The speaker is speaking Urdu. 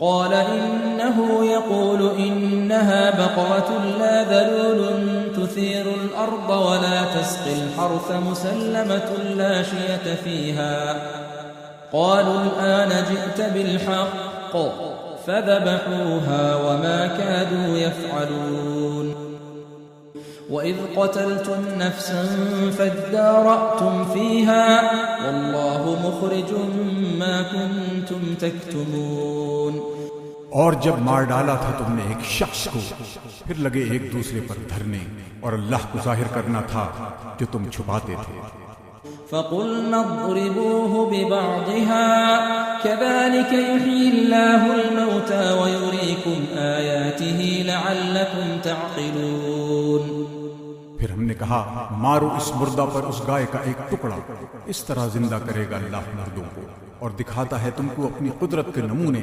قال إنه يقول إنها بقرة لا ذلول تثير الأرض ولا تسقي الحرث مسلمة لا شية فيها قالوا الآن جئت بالحق فذبحوها وما كادوا يفعلون وإذ قتلتم نفسا فادارأتم فيها والله مخرج ما كنتم تكتمون اور جب مار ڈالا تھا تم نے ایک شخص کو پھر لگے ایک دوسرے پر دھرنے اور اللہ کو ظاہر کرنا تھا جو تم چھپاتے تھے فقلنا اضربوه ببعضها كذلك يحيي الله الموتى ويريكم آياته لعلكم تعقلون پھر ہم نے کہا مارو اس مردہ پر اس گائے کا ایک ٹکڑا، اس طرح زندہ کرے گا اللہ مردوں کو اور دکھاتا ہے تم کو اپنی قدرت کے نمونے